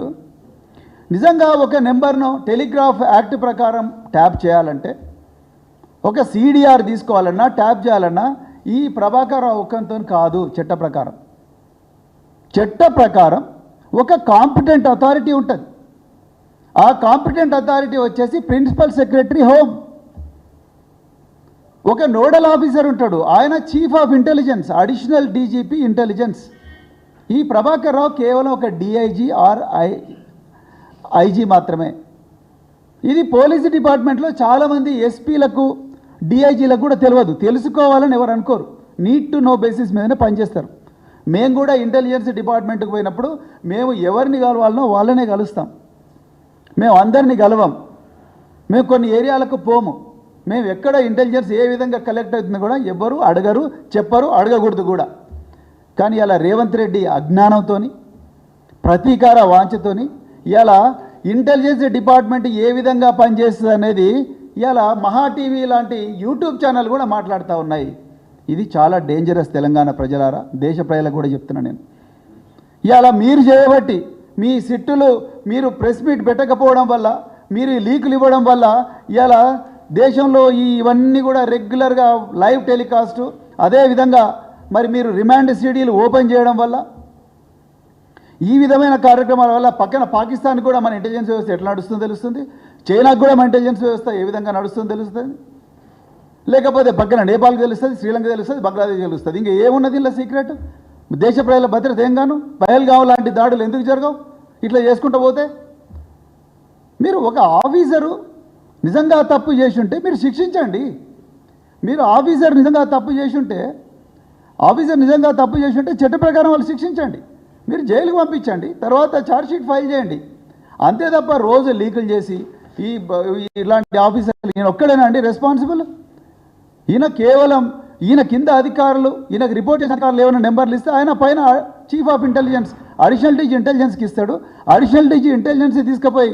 నిజంగా ఒక నెంబర్ను టెలిగ్రాఫ్ యాక్ట్ ప్రకారం ట్యాప్ చేయాలంటే, ఒక సిడిఆర్ తీసుకోవాలన్నా ట్యాప్ చేయాలన్నా ఈ ప్రభాకర్ రావు ఒక్కంతో కాదు. చట్ట ప్రకారం ఒక కాంపిటెంట్ అథారిటీ ఉంటుంది. ఆ కాంపిటెంట్ అథారిటీ వచ్చేసి ప్రిన్సిపల్ సెక్రటరీ హోమ్. ఒక నోడల్ ఆఫీసర్ ఉంటాడు, ఆయన chief of intelligence, additional DGP intelligence. ఈ ప్రభాకర్ రావు కేవలం ఒక డిఐజీ ఆర్ ఐజీ మాత్రమే. ఇది పోలీస్ డిపార్ట్మెంట్లో చాలామంది ఎస్పీలకు, డిఐజీలకు కూడా తెలియదు, తెలుసుకోవాలని ఎవరు అనుకోరు. నీడ్ టు నో బేసిస్ మీదనే పనిచేస్తారు. మేము కూడా ఇంటెలిజెన్స్ డిపార్ట్మెంట్కి పోయినప్పుడు మేము ఎవరిని కలవాలనో వాళ్ళనే కలుస్తాం. మేము అందరినీ కలవం. మేము కొన్ని ఏరియాలకు పోము. మేము ఎక్కడ ఇంటెలిజెన్స్ ఏ విధంగా కలెక్ట్ అవుతుందో కూడా ఎవ్వరు అడగరు, చెప్పరు, అడగకూడదు కూడా. కానీ ఇలా రేవంత్ రెడ్డి అజ్ఞానంతో, ప్రతీకార వాంఛతోని ఇలా ఇంటెలిజెన్స్ డిపార్ట్మెంట్ ఏ విధంగా పనిచేస్తుంది అనేది ఇలా మహా టీవీ లాంటి యూట్యూబ్ ఛానల్ కూడా మాట్లాడుతూ ఉన్నాయి. ఇది చాలా డేంజరస్. తెలంగాణ ప్రజలారా, దేశ ప్రజలకు కూడా చెప్తున్నా నేను. ఇలా మీరు చేయబట్టి మీ సిట్టులు మీరు ప్రెస్ మీట్ పెట్టకపోవడం వల్ల, మీరు లీకులు ఇవ్వడం వల్ల ఇలా దేశంలో ఇవన్నీ కూడా రెగ్యులర్గా లైవ్ టెలికాస్టు, అదేవిధంగా మరి మీరు రిమాండ్ సీడీలు ఓపెన్ చేయడం వల్ల, ఈ విధమైన కార్యక్రమాల వల్ల పక్కన పాకిస్తాన్ కూడా మన ఇంటెలిజెన్స్ వ్యవస్థ ఎట్లా నడుస్తుందో తెలుస్తుంది, చైనాకు కూడా మన ఇంటెలిజెన్స్ వ్యవస్థ ఏ విధంగా నడుస్తుందో తెలుస్తుంది, లేకపోతే పక్కన నేపాల్కి తెలుస్తుంది, శ్రీలంక తెలుస్తుంది, బంగ్లాదేశ్ తెలుస్తుంది. ఇంకా ఏమున్నది ఇలా సీక్రెట్? దేశ ప్రజల భద్రత ఏం గాను? పహల్గాం లాంటి దాడులు ఎందుకు జరగవు? ఇట్లా చేసుకుంటూ పోతే మీరు ఒక ఆఫీసరు నిజంగా తప్పు చేసి ఉంటే మీరు శిక్షించండి. మీరు ఆఫీసర్ నిజంగా తప్పు చేసి ఉంటే చట్ట ప్రకారం వాళ్ళు శిక్షించండి. మీరు జైలుకు పంపించండి, తర్వాత ఛార్జ్షీట్ ఫైల్ చేయండి. అంతే తప్ప రోజు లీకులు చేసి ఇలాంటి ఆఫీసర్లు ఈయన ఒక్కడేనా అండి రెస్పాన్సిబుల్? ఈయన కేవలం ఈయన కింద అధికారులు, ఈయనకు రిపోర్ట్ చేసిన అధికారులు ఏమైనా నెంబర్లు ఇస్తే ఆయన పైన chief of intelligence, additional DG ఇంటెలిజెన్స్కి ఇస్తాడు. అడిషనల్ డీజీ ఇంటెలిజెన్స్ తీసుకుపోయి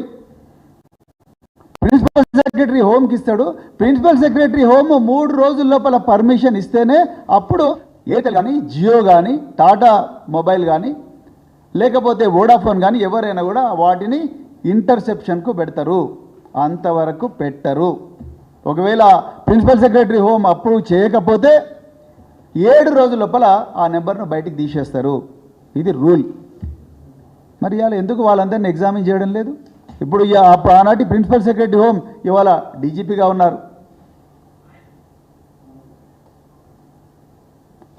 ప్రిన్సిపల్ సెక్రటరీ హోమ్కి ఇస్తాడు. ప్రిన్సిపల్ సెక్రటరీ హోమ్ 3 రోజుల లోపల పర్మిషన్ ఇస్తేనే అప్పుడు ఎయిర్టెల్ కానీ, జియో కానీ, టాటా మొబైల్ కానీ, లేకపోతే వోడాఫోన్ కానీ ఎవరైనా కూడా వాటిని ఇంటర్సెప్షన్కు పెడతారు. అంతవరకు పెట్టరు. ఒకవేళ ప్రిన్సిపల్ సెక్రటరీ హోమ్ అప్రూవ్ చేయకపోతే 7 రోజుల లోపల ఆ నెంబర్ను బయటికి తీసేస్తారు. ఇది రూల్. మరి ఇవాళ ఎందుకు వాళ్ళందరినీ ఎగ్జామిన్ చేయడం లేదు? ఇప్పుడు ఆనాటి ప్రిన్సిపల్ సెక్రటరీ హోమ్ ఇవాళ డీజీపీగా ఉన్నారు.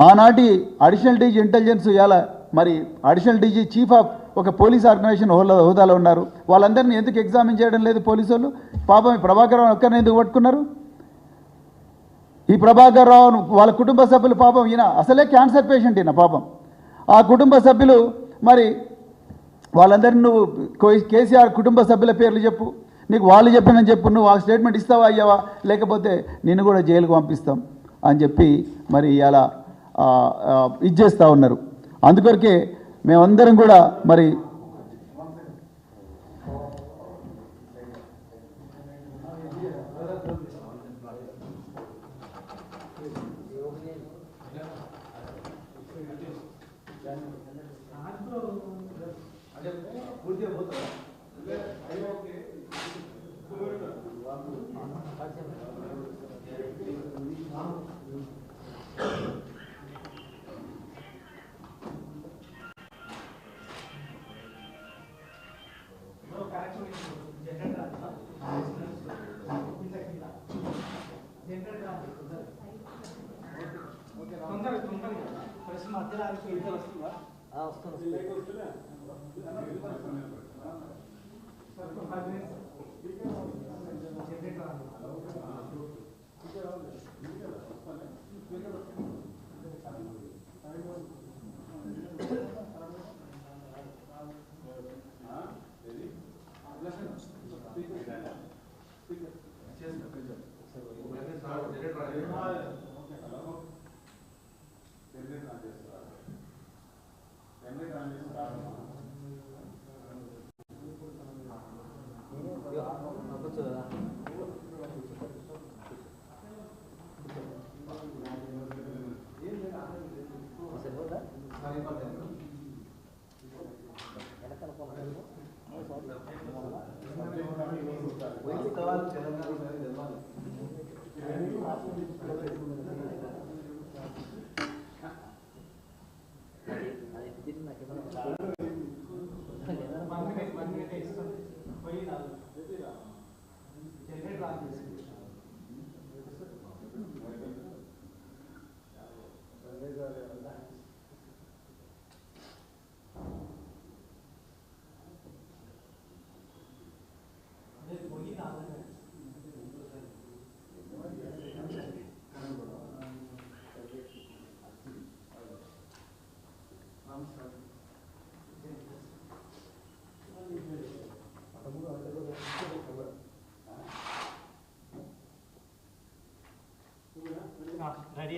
ఆనాటి అడిషనల్ డీజీ ఇంటెలిజెన్స్ ఇవాళ మరి అడిషనల్ డీజీ చీఫ్ ఆఫ్ ఒక పోలీస్ ఆర్గనైజేషన్ హోదాలో ఉన్నారు. వాళ్ళందరినీ ఎందుకు ఎగ్జామిన్ చేయడం లేదు పోలీసు వాళ్ళు? పాపం ఈ ప్రభాకర్ రావు ఒక్కరిని ఎందుకు పట్టుకున్నారు? ఈ ప్రభాకర్ రావు వాళ్ళ కుటుంబ సభ్యులు పాపం, ఈయన అసలే క్యాన్సర్ పేషెంట్, ఈయన పాపం. ఆ కుటుంబ సభ్యులు మరి వాళ్ళందరినీ నువ్వు కేసీఆర్ కుటుంబ సభ్యుల పేర్లు చెప్పు, నీకు వాళ్ళు చెప్పినని చెప్పు, నువ్వు ఆ స్టేట్మెంట్ ఇస్తావా అయ్యావా, లేకపోతే నిన్ను కూడా జైలుకు పంపిస్తాం అని చెప్పి మరి ఇలా ఇచ్చేస్తూ ఉన్నారు. అందుకొరకే మేమందరం కూడా మరి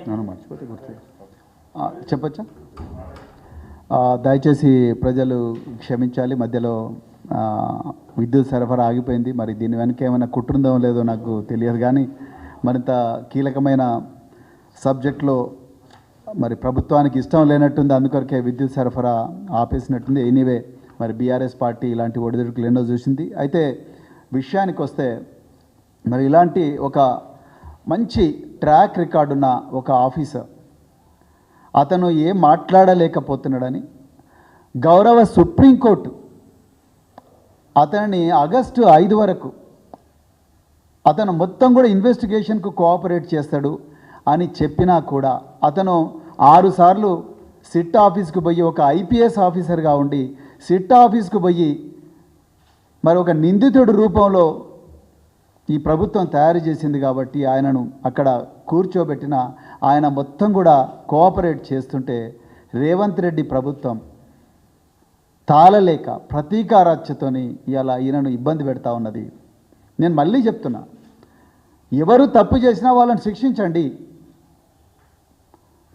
నన్ను మర్చిపోతే గుర్తు చెప్పచ్చా? దయచేసి ప్రజలు క్షమించాలి, మధ్యలో విద్యుత్ సరఫరా ఆగిపోయింది. మరి దీని వెనక ఏమైనా కుట్రుందో లేదో నాకు తెలియదు, కానీ మరింత కీలకమైన సబ్జెక్ట్లో మరి ప్రభుత్వానికి ఇష్టం లేనట్టుంది, అందుకొరకే విద్యుత్ సరఫరా ఆపేసినట్టుంది. ఎనీవే, మరి బీఆర్ఎస్ పార్టీ ఇలాంటి ఒడిదుడుకులు ఎన్నో చూసింది. అయితే విషయానికి వస్తే, మరి ఇలాంటి ఒక మంచి ట్రాక్ రికార్డు ఉన్న ఒక ఆఫీసర్ అతను ఏం మాట్లాడలేకపోతున్నాడని గౌరవ సుప్రీంకోర్టు అతనిని ఆగస్టు 5 వరకు అతను మొత్తం కూడా ఇన్వెస్టిగేషన్కు కోఆపరేట్ చేస్తాడు అని చెప్పినా కూడా అతను 6 సార్లు సిట్ ఆఫీస్కు పోయి ఒక ఐపీఎస్ ఆఫీసర్గా ఉండి సిట్ ఆఫీస్కు పోయి మరి ఒక నిందితుడి రూపంలో ఈ ప్రభుత్వం తయారు చేసింది కాబట్టి ఆయనను అక్కడ కూర్చోబెట్టిన ఆయన మొత్తం కూడా కోఆపరేట్ చేస్తుంటే రేవంత్ రెడ్డి ప్రభుత్వం తాళలేక ప్రతీకారాచ్యతోని ఇలా ఈయనను ఇబ్బంది పెడతా ఉన్నది. నేను మళ్ళీ చెప్తున్నా, ఎవరు తప్పు చేసినా వాళ్ళని శిక్షించండి.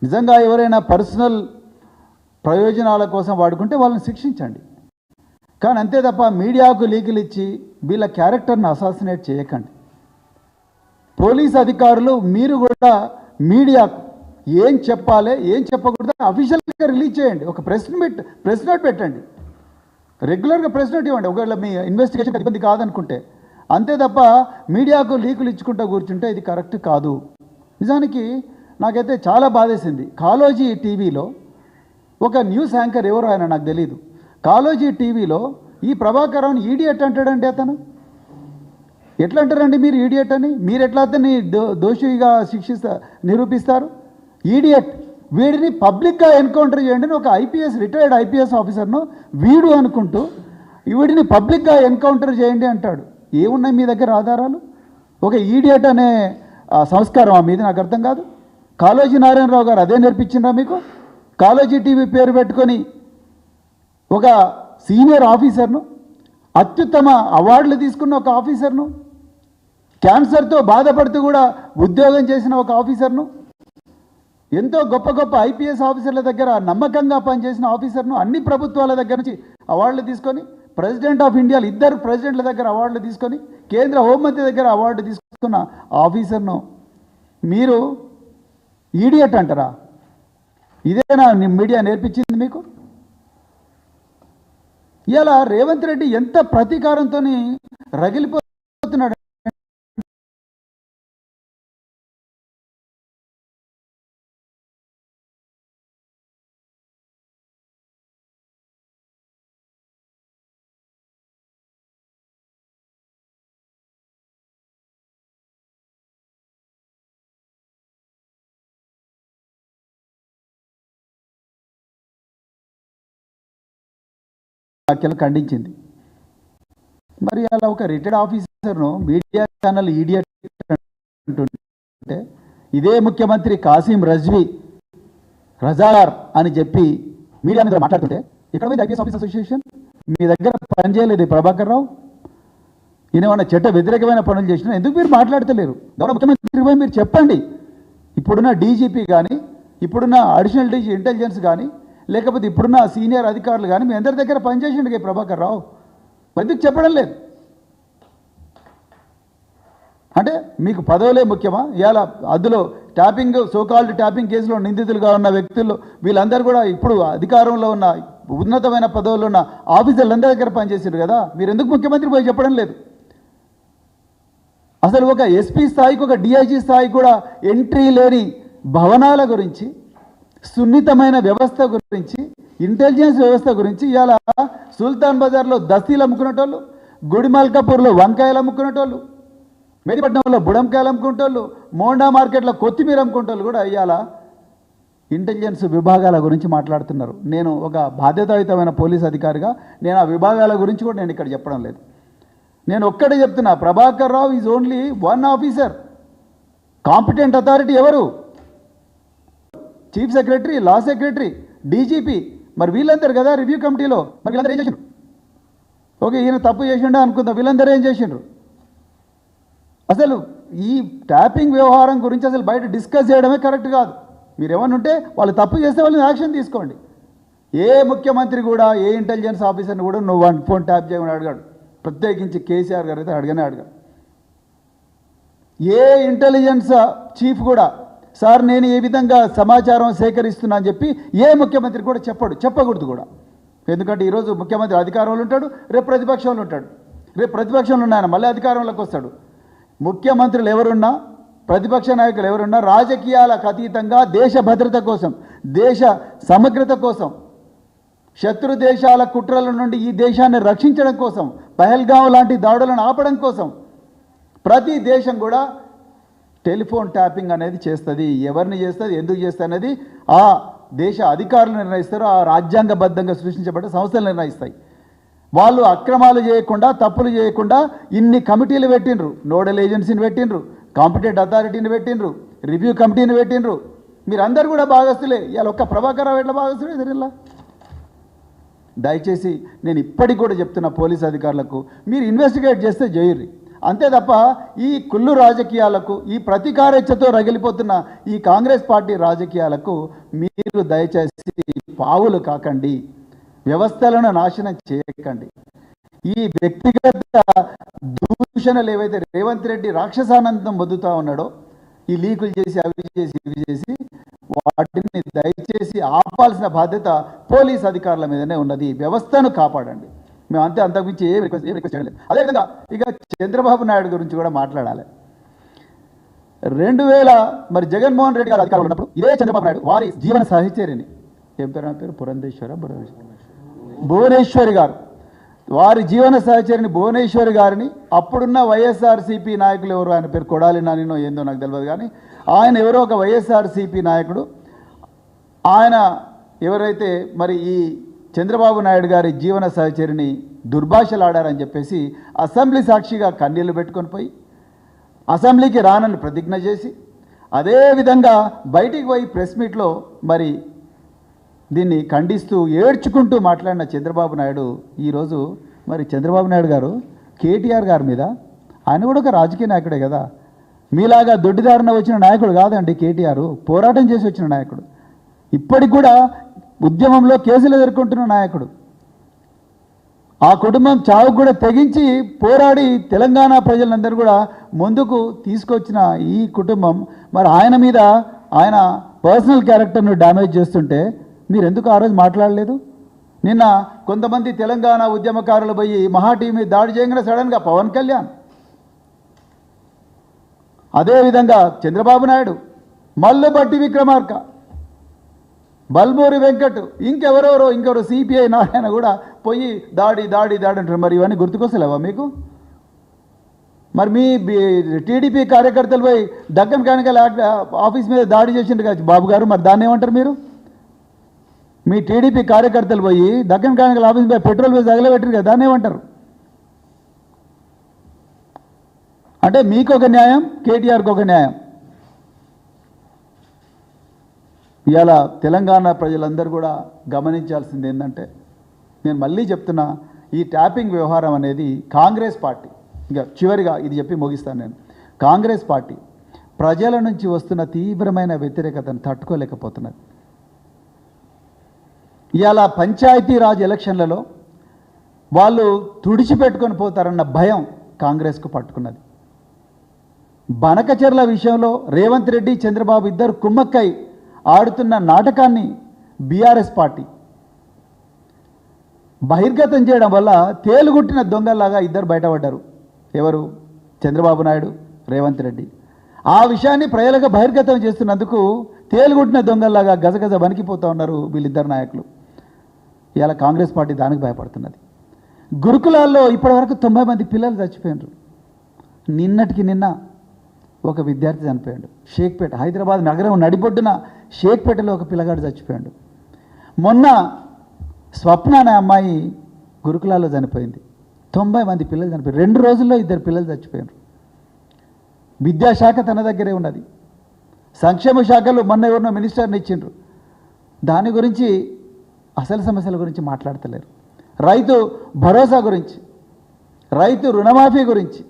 నిజంగా ఎవరైనా పర్సనల్ ప్రయోజనాల కోసం వాడుకుంటే వాళ్ళని శిక్షించండి. కానీ అంతే తప్ప మీడియాకు లీకులు ఇచ్చి వీళ్ళ క్యారెక్టర్ని అసాసినేట్ చేయకండి. పోలీస్ అధికారులు మీరు కూడా మీడియాకు ఏం చెప్పాలి ఏం చెప్పకూడదు అఫీషియల్గా రిలీజ్ చేయండి. ఒక ప్రెస్ నోట్ పెట్టండి, రెగ్యులర్గా ప్రెస్ నోట్ ఇవ్వండి ఒకవేళ మీ ఇన్వెస్టిగేషన్ ఇబ్బంది కాదనుకుంటే. అంతే తప్ప మీడియాకు లీకులు ఇచ్చుకుంటూ కూర్చుంటే ఇది కరెక్ట్ కాదు. నిజానికి నాకైతే చాలా బాధేసింది. కాలోజీ టీవీలో ఒక న్యూస్ యాంకర్ ఎవరో ఆయన నాకు తెలీదు, కాలోజీ టీవీలో ఈ ప్రభాకర్ రావుని ఈడియట్ అంటాడండి. అతను ఎట్లా అంటారండి మీరు ఈడియట్ అని? మీరు ఎట్లా అతన్ని దోషిగా నిరూపిస్తారు? ఈడియట్, వీడిని పబ్లిక్గా ఎన్కౌంటర్ చేయండి అని ఒక రిటైర్డ్ ఐపీఎస్ ఆఫీసర్ను వీడు అనుకుంటూ వీడిని పబ్లిక్గా ఎన్కౌంటర్ చేయండి అంటాడు. ఏమున్నాయి మీ దగ్గర ఆధారాలు? ఒక ఈడియట్ అనే సంస్కారం మీద నాకు అర్థం కాదు. కాళోజీ నారాయణరావు గారు అదే నేర్పించిండ్రా మీకు? కాళోజీ టీవీ పేరు పెట్టుకొని ఒక సీనియర్ ఆఫీసర్ను, అత్యుత్తమ అవార్డులు తీసుకున్న ఒక ఆఫీసర్ను, క్యాన్సర్తో బాధపడుతూ కూడా ఉద్యోగం చేసిన ఒక ఆఫీసర్ను, ఎంతో గొప్ప గొప్ప ఐపీఎస్ ఆఫీసర్ల దగ్గర నమ్మకంగా పనిచేసిన ఆఫీసర్ను, అన్ని ప్రభుత్వాల దగ్గర నుంచి అవార్డులు తీసుకొని, ప్రెసిడెంట్ ఆఫ్ ఇండియాలో 2 ప్రెసిడెంట్ల దగ్గర అవార్డులు తీసుకొని, కేంద్ర హోంమంత్రి దగ్గర అవార్డు తీసుకున్న ఆఫీసర్ను మీరు ఈడియట్ అంటారా? ఇదేనా మీడియా నేర్పించింది మీకు? ఇలా రేవంత్ రెడ్డి ఎంత ప్రతీకారంతో రగిలిపోతున్నాడు. వ్యాఖ్యలు ఖండించింది. మరి అలా ఒక రిటైర్డ్ ఆఫీసర్ను మీడియా ఛానల్ ఈడియట్ అంటుంటే, ఇదే ముఖ్యమంత్రి కాసిం రజార్ అని చెప్పి మీడియా మీద మాట్లాడుతుంటే, ఇక్కడ మీద ఐపీఎస్ ఆఫీసర్ అసోసియేషన్ మీ దగ్గర పనిచేయలేదు ప్రభాకర్ రావు, ఈయన ఏమన్నా చట్ట వ్యతిరేకమైన పనులు చేసినా ఎందుకు మీరు మాట్లాడతలేరు? గౌరవ ముఖ్యమంత్రి పోయి మీరు చెప్పండి. ఇప్పుడున్న డీజీపీ కానీ, ఇప్పుడున్న అడిషనల్ డీజీ ఇంటెలిజెన్స్ కానీ, లేకపోతే ఇప్పుడున్న సీనియర్ అధికారులు కానీ మీ అందరి దగ్గర పనిచేసిండు ప్రభాకర్ రావు, ఎందుకు చెప్పడం లేదు? అంటే మీకు పదవులే ముఖ్యమా? ఇవాళ అందులో సోకాల్డ్ ట్యాపింగ్ కేసులో నిందితులుగా ఉన్న వ్యక్తులు వీళ్ళందరూ కూడా ఇప్పుడు అధికారంలో ఉన్న ఉన్నతమైన పదవుల్లో ఉన్న ఆఫీసర్లందరి దగ్గర పనిచేసారు కదా, మీరు ఎందుకు ముఖ్యమంత్రి పోయి చెప్పడం లేదు? అసలు ఒక ఎస్పీ స్థాయికి, ఒక డిఐజీ స్థాయికి కూడా ఎంట్రీ లేని భవనాల గురించి, సున్నితమైన వ్యవస్థ గురించి, ఇంటెలిజెన్స్ వ్యవస్థ గురించి ఇవాళ సుల్తాన్ బజార్లో దస్తీలు అమ్ముకునేటోళ్ళు, గుడిమల్కాపూర్లో వంకాయలు అమ్ముకునేటోళ్ళు, మెదిపట్నంలో బుడంకాయలు అమ్ముకునేటోళ్ళు, మోండా మార్కెట్లో కొత్తిమీర అమ్ముకునేటోళ్ళు కూడా ఇవాళ ఇంటెలిజెన్స్ విభాగాల గురించి మాట్లాడుతున్నారు. నేను ఒక బాధ్యతాయుతమైన పోలీస్ అధికారిగా నేను ఆ విభాగాల గురించి కూడా నేను ఇక్కడ చెప్పడం లేదు. నేను ఒక్కడే చెప్తున్నా, Prabhakar Rao is only 1 officer. Competent authority ఎవరు? Chief secretary, law secretary, DGP. మరి వీళ్ళందరూ కదా రివ్యూ కమిటీలో. మరి వీళ్ళందరూ ఏం చేసిండ్రు? ఓకే, ఈయన తప్పు చేసిండా అనుకుందాం, వీళ్ళందరూ ఏం చేసిండ్రు? అసలు ఈ ట్యాపింగ్ వ్యవహారం గురించి అసలు బయట డిస్కస్ చేయడమే కరెక్ట్ కాదు. మీరు ఏమన్నా ఉంటే వాళ్ళు తప్పు చేస్తే వాళ్ళని యాక్షన్ తీసుకోండి. ఏ ముఖ్యమంత్రి కూడా ఏ ఇంటెలిజెన్స్ ఆఫీసర్ని కూడా నువ్వు వన్ ఫోన్ ట్యాప్ చేయమని అడిగాడు. ప్రత్యేకించి కేసీఆర్ గారు అయితే అడగనే అడగాడు. ఏ ఇంటెలిజెన్స్ చీఫ్ కూడా సార్ నేను ఏ విధంగా సమాచారం సేకరిస్తున్నా అని చెప్పి ఏ ముఖ్యమంత్రి కూడా చెప్పకూడదు కూడా. ఎందుకంటే ఈరోజు ముఖ్యమంత్రి అధికారంలో ఉంటాడు, రేపు ప్రతిపక్షంలో ఉంటాడు. రేపు ప్రతిపక్షంలో ఉన్నాయన మళ్ళీ అధికారంలోకి వస్తాడు. ముఖ్యమంత్రులు ఎవరున్నా, ప్రతిపక్ష నాయకులు ఎవరున్నా రాజకీయాలకు అతీతంగా దేశ భద్రత కోసం, దేశ సమగ్రత కోసం, శత్రు దేశాల కుట్రల నుండి ఈ దేశాన్ని రక్షించడం కోసం, పహల్గాం లాంటి దాడులను ఆపడం కోసం ప్రతి దేశం కూడా టెలిఫోన్ ట్యాపింగ్ అనేది చేస్తుంది. ఎవరిని చేస్తుంది, ఎందుకు చేస్తుంది అనేది ఆ దేశ అధికారులు నిర్ణయిస్తారు. ఆ రాజ్యాంగబద్ధంగా సృష్టించబడ్డ సంస్థలు నిర్ణయిస్తాయి. వాళ్ళు అక్రమాలు చేయకుండా, తప్పులు చేయకుండా ఇన్ని కమిటీలు పెట్టినరు. నోడల్ ఏజెన్సీని పెట్టినరు, కాంపిటెంట్ అథారిటీని పెట్టినరు, రివ్యూ కమిటీని పెట్టినరు. మీరందరూ కూడా భాగస్తులే. ఇవాళ ఒక్క ప్రభాకర్ రావు ఎట్లా భాగస్తులే తెలియలా? దయచేసి నేను ఇప్పటికి కూడా చెప్తున్న పోలీస్ అధికారులకు, మీరు ఇన్వెస్టిగేట్ చేస్తే చేయరు. అంతే తప్ప ఈ కుళ్ళు రాజకీయాలకు, ఈ ప్రతీకారేచ్ఛతో రగిలిపోతున్న ఈ కాంగ్రెస్ పార్టీ రాజకీయాలకు మీరు దయచేసి పావులు కాకండి. వ్యవస్థలను నాశనం చేయకండి. ఈ వ్యక్తిగత దూషణలు ఏవైతే రేవంత్ రెడ్డి రాక్షసానందం పొందుతూ ఉన్నాడో, ఈ లీకులు చేసి అవి చేసి ఇవి చేసి, వాటిని దయచేసి ఆపాల్సిన బాధ్యత పోలీస్ అధికారుల మీదనే ఉన్నది. వ్యవస్థను కాపాడండి. మేము అంతకుమించి ఏ రిక్వెస్ట్ చేయలేదు. అదేవిధంగా ఇక చంద్రబాబు నాయుడు గురించి కూడా మాట్లాడాలి. 2000 మరి జగన్మోహన్ రెడ్డి గారు అధికారంలో ఉన్నప్పుడు ఇదే చంద్రబాబు నాయుడు వారి జీవన సహచరిని, ఏం పేరు నా పేరు, భువనేశ్వరి గారు, వారి జీవన సహచరిని భువనేశ్వరి గారిని అప్పుడున్న వైఎస్ఆర్సీపీ నాయకులు ఎవరు, ఆయన పేరు కొడాలి నానినో ఏందో నాకు తెలియదు, కానీ ఆయన ఎవరో ఒక వైఎస్ఆర్సీపీ నాయకుడు, ఆయన ఎవరైతే మరి ఈ చంద్రబాబు నాయుడు గారి జీవన సహచరిని దుర్భాషలాడారని చెప్పేసి అసెంబ్లీ సాక్షిగా కన్నీళ్లు పెట్టుకొని పోయి అసెంబ్లీకి రానని ప్రతిజ్ఞ చేసి, అదేవిధంగా బయటికి పోయి ప్రెస్ మీట్లో మరి దీన్ని ఖండిస్తూ ఏడ్చుకుంటూ మాట్లాడిన చంద్రబాబు నాయుడు ఈరోజు మరి చంద్రబాబు నాయుడు గారు కేటీఆర్ గారి మీద, ఆయన కూడా ఒక రాజకీయ నాయకుడే కదా, మీలాగా దొడ్డిదారిన వచ్చిన నాయకుడు కాదండి కేటీఆర్, పోరాటం చేసి వచ్చిన నాయకుడు, ఇప్పటికి కూడా ఉద్యమంలో కేసులు ఎదుర్కొంటున్న నాయకుడు, ఆ కుటుంబం చావు కూడా తెగించి పోరాడి తెలంగాణ ప్రజలందరూ కూడా ముందుకు తీసుకొచ్చిన ఈ కుటుంబం మరి ఆయన మీద ఆయన పర్సనల్ క్యారెక్టర్ను డ్యామేజ్ చేస్తుంటే మీరు ఎందుకు ఆ రోజు మాట్లాడలేదు? నిన్న కొంతమంది తెలంగాణ ఉద్యమకారులు పోయి మహా టీవీ మీద దాడి చేయగానే సడన్గా పవన్ కళ్యాణ్, అదేవిధంగా చంద్రబాబు నాయుడు, మల్లుబట్టి విక్రమార్క, బల్మూరి వెంకట్, ఇంకెవరో సిపిఐ నారాయణ కూడా పోయి దాడి అంటారు. మరి ఇవన్నీ గుర్తుకొస్తలేవా మీకు? మరి మీ టీడీపీ కార్యకర్తలు పోయి దక్కన్ కానికల్ ఆఫీస్ మీద దాడి చేసిండు కదా బాబు గారు, మరి దాన్ని ఏమంటారు మీరు? మీ టీడీపీ కార్యకర్తలు పోయి దక్కన్ కానికల్ ఆఫీస్ మీద పెట్రోల్ వేసి తగలబెట్టారు కదా, దాన్ని ఏమంటారు? అంటే మీకు ఒక న్యాయం, కేటీఆర్కి ఒక న్యాయం. ఇవాళ తెలంగాణ ప్రజలందరూ కూడా గమనించాల్సింది ఏంటంటే, నేను మళ్ళీ చెప్తున్నా, ఈ ట్యాపింగ్ వ్యవహారం అనేది కాంగ్రెస్ పార్టీ, ఇంకా చివరిగా ఇది చెప్పి ముగిస్తాను నేను, కాంగ్రెస్ పార్టీ ప్రజల నుంచి వస్తున్న తీవ్రమైన వ్యతిరేకతను తట్టుకోలేకపోతున్నది. ఇవాళ పంచాయతీరాజ్ ఎలక్షన్లలో వాళ్ళు తుడిచిపెట్టుకొని పోతారన్న భయం కాంగ్రెస్కు పట్టుకున్నది. బనకచెర్ల విషయంలో రేవంత్ రెడ్డి, చంద్రబాబు ఇద్దరు కుమ్మక్కై ఆడుతున్న నాటకాన్ని బీఆర్ఎస్ పార్టీ బహిర్గతం చేయడం వల్ల తేలుగుట్టిన దొంగల్లాగా ఇద్దరు బయటపడ్డారు. ఎవరు? చంద్రబాబు నాయుడు, రేవంత్ రెడ్డి. ఆ విషయాన్ని ప్రజలకు బహిర్గతం చేస్తున్నందుకు తేలుగుట్టిన దొంగల్లాగా గజగజ వణికిపోతూ ఉన్నారు వీళ్ళిద్దరు నాయకులు. ఇవాళ కాంగ్రెస్ పార్టీ దానికి భయపడుతున్నది. గురుకులాల్లో ఇప్పటివరకు 90 మంది పిల్లలు చచ్చిపోయినారు. నిన్నటికి నిన్న ఒక విద్యార్థి చనిపోయాడు. షేక్పేట, హైదరాబాద్ నగరం నడిబొడ్డున షేక్పేటలో ఒక పిల్లగాడు చచ్చిపోయాడు. మొన్న స్వప్న అనే అమ్మాయి గురుకులాల్లో చనిపోయింది. 90 మంది పిల్లలు చనిపోయారు. 2 రోజుల్లో 2 పిల్లలు చచ్చిపోయారు. విద్యాశాఖ తన దగ్గరే ఉన్నది. సంక్షేమ శాఖలో మొన్న ఎవరినో మినిస్టర్ని ఇచ్చిండ్రు. దాని గురించి, అసలు సమస్యల గురించి మాట్లాడతలేరు. రైతు భరోసా గురించి, రైతు రుణమాఫీ గురించి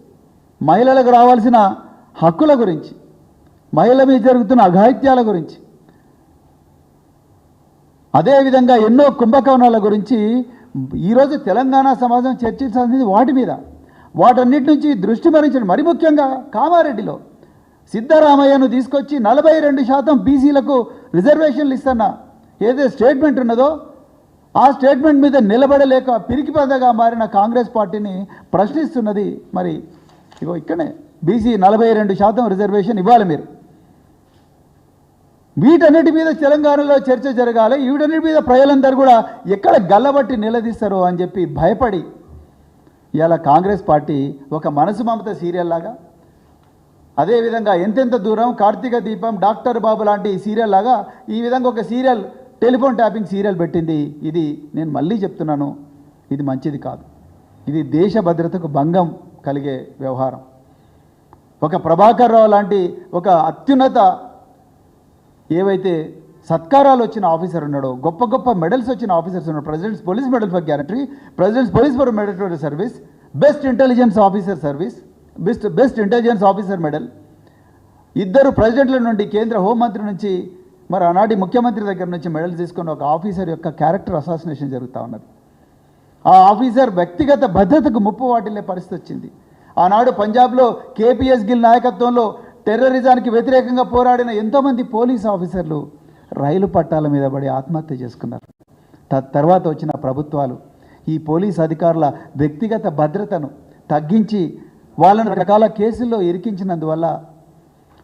మహిళలకు రావాల్సిన హక్కుల గురించి, మహిళల మీద జరుగుతున్న అఘాయిత్యాల గురించి, అదేవిధంగా ఎన్నో కుంభకోణాల గురించి ఈరోజు తెలంగాణ సమాజం చర్చించాల్సింది వాటి మీద. వాటన్నిటి నుంచి దృష్టి మరించండి. మరి ముఖ్యంగా కామారెడ్డిలో సిద్ధరామయ్యను తీసుకొచ్చి 42% బీసీలకు రిజర్వేషన్లు ఇస్తున్న ఏదైతే స్టేట్మెంట్ ఉన్నదో ఆ స్టేట్మెంట్ మీద నిలబడలేక పిరికిపదగా మారిన కాంగ్రెస్ పార్టీని ప్రశ్నిస్తున్నది. మరి ఇగో ఇక్కడే బీసీ 42% రిజర్వేషన్ ఇవ్వాలి మీరు. వీటన్నిటి మీద తెలంగాణలో చర్చ జరగాలి. వీటన్నిటి మీద ప్రజలందరూ కూడా ఎక్కడ గల్లబట్టి నిలదీస్తారో అని చెప్పి భయపడి ఇవాళ కాంగ్రెస్ పార్టీ ఒక మనసు మమత సీరియల్ లాగా, అదేవిధంగా ఎంతెంత దూరం, కార్తీక దీపం, డాక్టర్ బాబు లాంటి సీరియల్ లాగా ఈ విధంగా ఒక సీరియల్, టెలిఫోన్ ట్యాపింగ్ సీరియల్ పెట్టింది. ఇది నేను మళ్ళీ చెప్తున్నాను, ఇది మంచిది కాదు. ఇది దేశ భద్రతకు భంగం కలిగే వ్యవహారం. ఒక ప్రభాకర్ రావు లాంటి ఒక అత్యున్నత ఏవైతే సత్కారాలు వచ్చిన ఆఫీసర్ ఉన్నాడో, గొప్ప గొప్ప మెడల్స్ వచ్చిన ఆఫీసర్స్ ఉన్నాడు, president's police medal for gallantry, president's police for meritorious service, best intelligence officer service, best intelligence officer medal, ఇద్దరు ప్రెసిడెంట్ల నుండి, కేంద్ర హోంమంత్రి నుంచి, మరి ఆనాటి ముఖ్యమంత్రి దగ్గర నుంచి మెడల్స్ తీసుకున్న ఒక ఆఫీసర్ యొక్క క్యారెక్టర్ అసాసినేషన్ జరుగుతూ ఉన్నది. ఆ ఆఫీసర్ వ్యక్తిగత భద్రతకు ముప్పు వాటిల్లే పరిస్థితి వచ్చింది. ఆనాడు పంజాబ్లో కేపీఎస్ గిల్ నాయకత్వంలో టెర్రరిజానికి వ్యతిరేకంగా పోరాడిన ఎంతోమంది పోలీస్ ఆఫీసర్లు రైలు పట్టాల మీద పడి ఆత్మహత్య చేసుకున్నారు. తర్వాత వచ్చిన ప్రభుత్వాలు ఈ పోలీస్ అధికారుల వ్యక్తిగత భద్రతను తగ్గించి వాళ్ళను రకాల కేసుల్లో ఇరికించినందువల్ల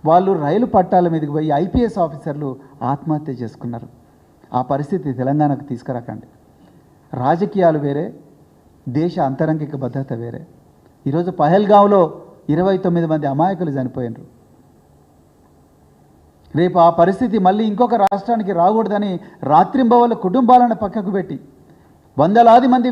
వాళ్ళు రైలు పట్టాల మీదకి పోయి ఐపీఎస్ ఆఫీసర్లు ఆత్మహత్య చేసుకున్నారు. ఆ పరిస్థితి తెలంగాణకు తీసుకురాకండి. రాజకీయాలు వేరే, దేశ అంతరంగిక భద్రత వేరే. ఈరోజు పహల్గాంలో 29 మంది అమాయకులు చనిపోయినారు. రేపు ఆ పరిస్థితి మళ్ళీ ఇంకొక రాష్ట్రానికి రాకూడదని రాత్రింబవళ్ళ కుటుంబాలను పక్కకు పెట్టి వందలాది మంది